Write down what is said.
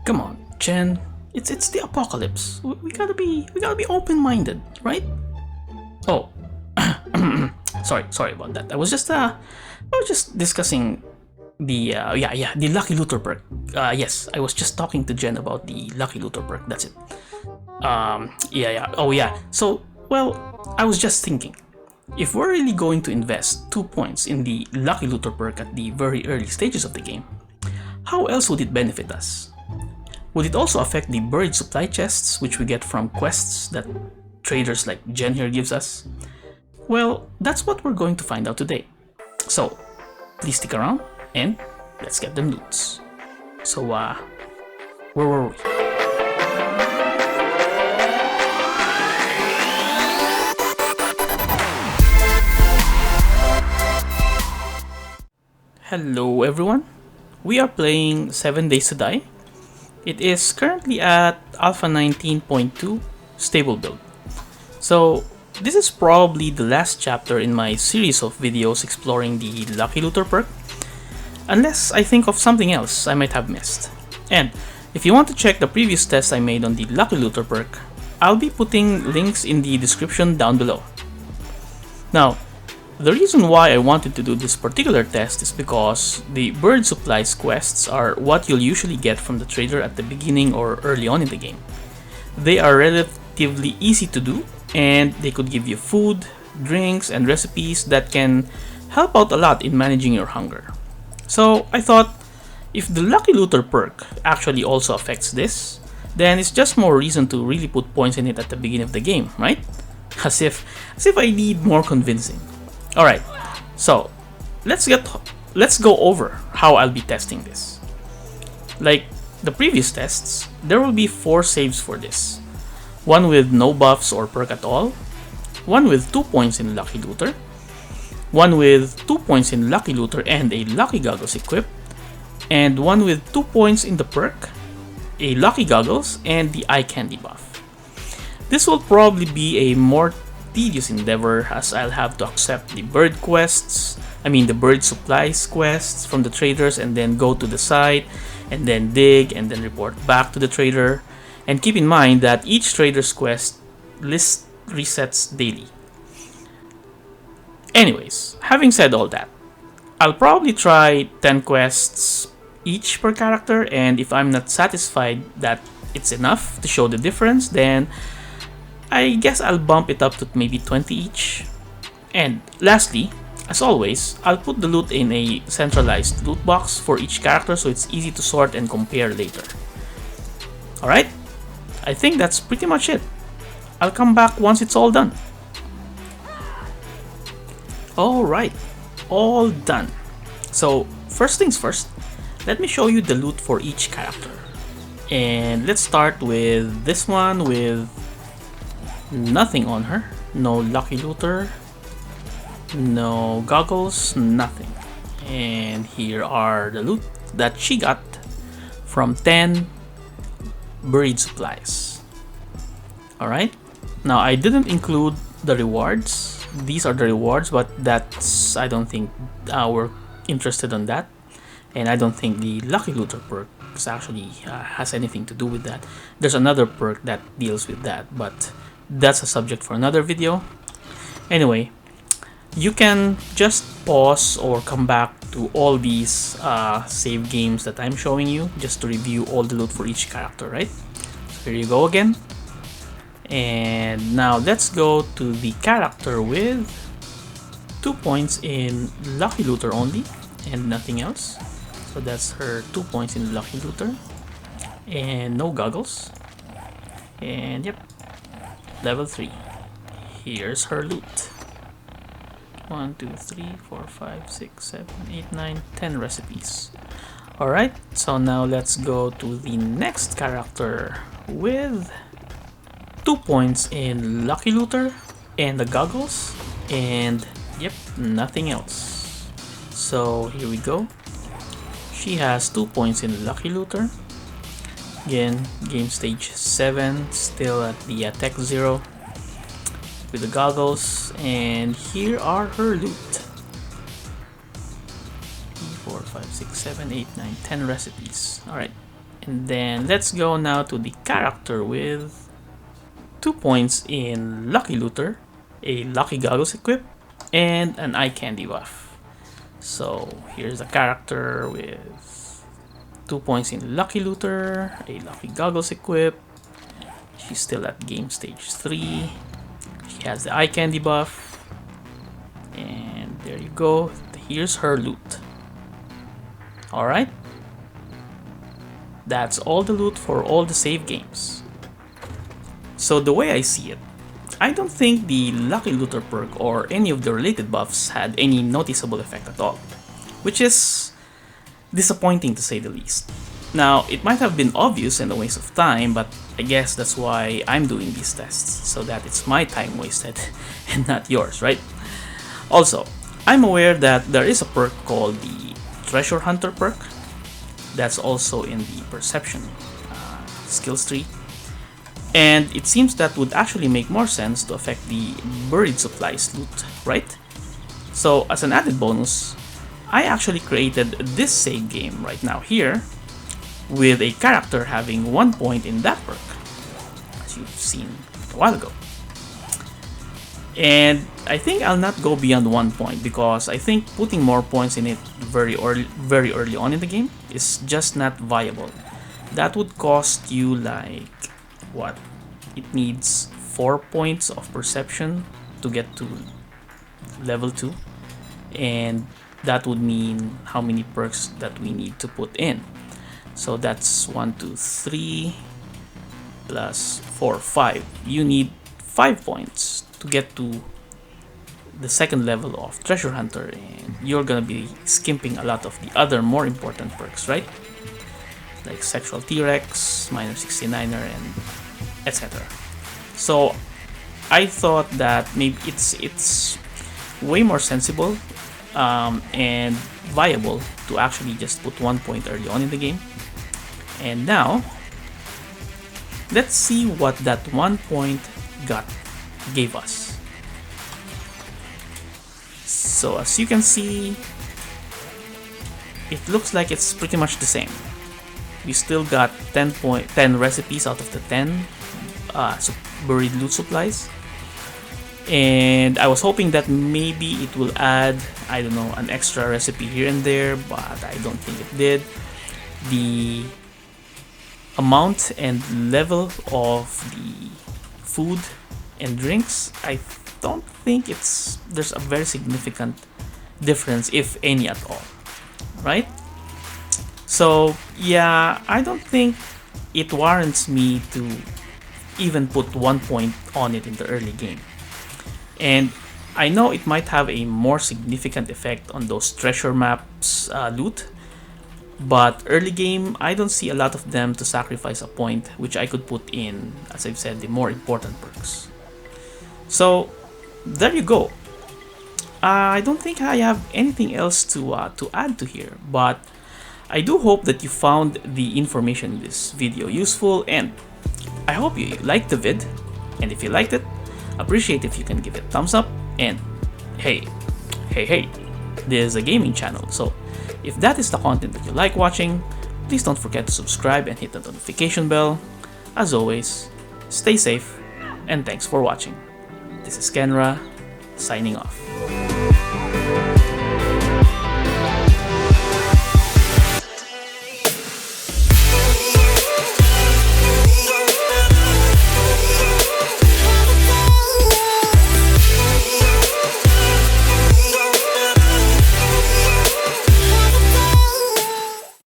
Come on, Jen. It's the apocalypse. We gotta be open-minded, right? Oh, sorry about that. I was just discussing the the Lucky Looter perk. Yes, I was just talking to Jen about the Lucky Looter perk. That's it. Yeah. Oh yeah. So well, I was just thinking, if we're really going to invest 2 points in the Lucky Looter perk at the very early stages of the game, how else would it benefit us? Would it also affect the buried supply chests which we get from quests that traders like Jen here gives us? Well, that's what we're going to find out today. So, please stick around and let's get them loots. So, where were we? Hello everyone, we are playing 7 Days to Die. It is currently at Alpha 19.2 stable build. So this is probably the last chapter in my series of videos exploring the Lucky Looter perk, unless I think of something else I might have missed. And if you want to check the previous test I made on the Lucky Looter perk, I'll be putting links in the description down below. Now, the reason why I wanted to do this particular test is because the bird supplies quests are what you'll usually get from the trader at the beginning or early on in the game. They are relatively easy to do, and they could give you food, drinks, and recipes that can help out a lot in managing your hunger. So I thought, if the Lucky Looter perk actually also affects this, then it's just more reason to really put points in it at the beginning of the game, right? As if I need more convincing. Alright, so let's go over how I'll be testing this. Like the previous tests, there will be 4 saves for this. One with no buffs or perk at all, one with 2 points in Lucky Looter, one with 2 points in Lucky Looter and a Lucky Goggles equipped, and one with 2 points in the perk, a Lucky Goggles, and the Eye Kandy Buff. This will probably be a more tedious endeavor as I'll have to accept the bird supplies quests from the traders and then go to the site and then dig and then report back to the trader. And keep in mind that each trader's quest list resets daily. Anyways, having said all that, I'll probably try 10 quests each per character, and if I'm not satisfied that it's enough to show the difference, then I guess I'll bump it up to maybe 20 each. And lastly, as always, I'll put the loot in a centralized loot box for each character so it's easy to sort and compare later. Alright, I think that's pretty much it. I'll come back once it's all done. Alright, all done. So first things first, let me show you the loot for each character. And let's start with this one with nothing on her. No Lucky Looter, no goggles, nothing. And here are the loot that she got from 10 buried supplies. Alright, now I didn't include the rewards. These are the rewards, but that's, I don't think we're interested in that. And I don't think the Lucky Looter perk actually has anything to do with that. There's another perk that deals with that, but that's a subject for another video. Anyway, you can just pause or come back to all these save games that I'm showing you just to review all the loot for each character, right? So here you go again. And now let's go to the character with 2 points in Lucky Looter only and nothing else. So that's her 2 points in Lucky Looter and no goggles. And yep, level 3. Here's her loot. 1, 2, 3, 4, 5, 6, 7, 8, 9, 10 recipes. Alright, so now let's go to the next character with 2 points in Lucky Looter and the goggles, and yep, nothing else. So here we go. She has 2 points in Lucky Looter. Again, game stage 7, still at the Tech 0 with the goggles, and here are her loot. 3, 4, 5, 6, 7, 8, 9, 10 recipes. Alright, And then let's go now to the character with 2 points in Lucky Looter, a Lucky Goggles equip, and an Eye Kandy Buff. So here's the character with 2 points in Lucky Looter, a Lucky Goggles equip. She's still at game stage 3. She has the Eye Kandy Buff. And there you go. Here's her loot. Alright. That's all the loot for all the save games. So the way I see it, I don't think the Lucky Looter perk or any of the related buffs had any noticeable effect at all, which is disappointing to say the least. Now, it might have been obvious and a waste of time, but I guess that's why I'm doing these tests, so that it's my time wasted and not yours, right? Also, I'm aware that there is a perk called the Treasure Hunter perk that's also in the Perception skills tree. And it seems that would actually make more sense to affect the buried supplies loot, right? So as an added bonus, I actually created this save game right now here with a character having 1 point in that perk, as you've seen a while ago. And I think I'll not go beyond 1 point because I think putting more points in it very early on in the game is just not viable. That would cost you like, what? It needs 4 points of perception to get to level 2. And that would mean how many perks that we need to put in. So that's 1, 2, 3 plus 4, 5. You need 5 points to get to the second level of Treasure Hunter, and you're gonna be skimping a lot of the other more important perks, right? Like Sexual T-Rex, Minor 69er, and etc. So I thought that maybe it's way more sensible and viable to actually just put 1 point early on in the game. And now let's see what that 1 point gave us. So as you can see, it looks like it's pretty much the same. We still got 10 recipes out of the 10 buried loot supplies. And I was hoping that maybe it will add, I don't know, an extra recipe here and there, but I don't think it did. The amount and level of the food and drinks, I don't think there's a very significant difference, if any at all, right? So yeah, I don't think it warrants me to even put 1 point on it in the early game. And I know it might have a more significant effect on those treasure maps loot, but early game, I don't see a lot of them to sacrifice a point, which I could put in, as I've said, the more important perks. So there you go. I don't think I have anything else to add to here, but I do hope that you found the information in this video useful, and I hope you liked the vid. And if you liked it, appreciate if you can give it a thumbs up. And hey, this is a gaming channel, so if that is the content that you like watching, please don't forget to subscribe and hit the notification bell. As always, stay safe, and thanks for watching. This is Kenra, signing off.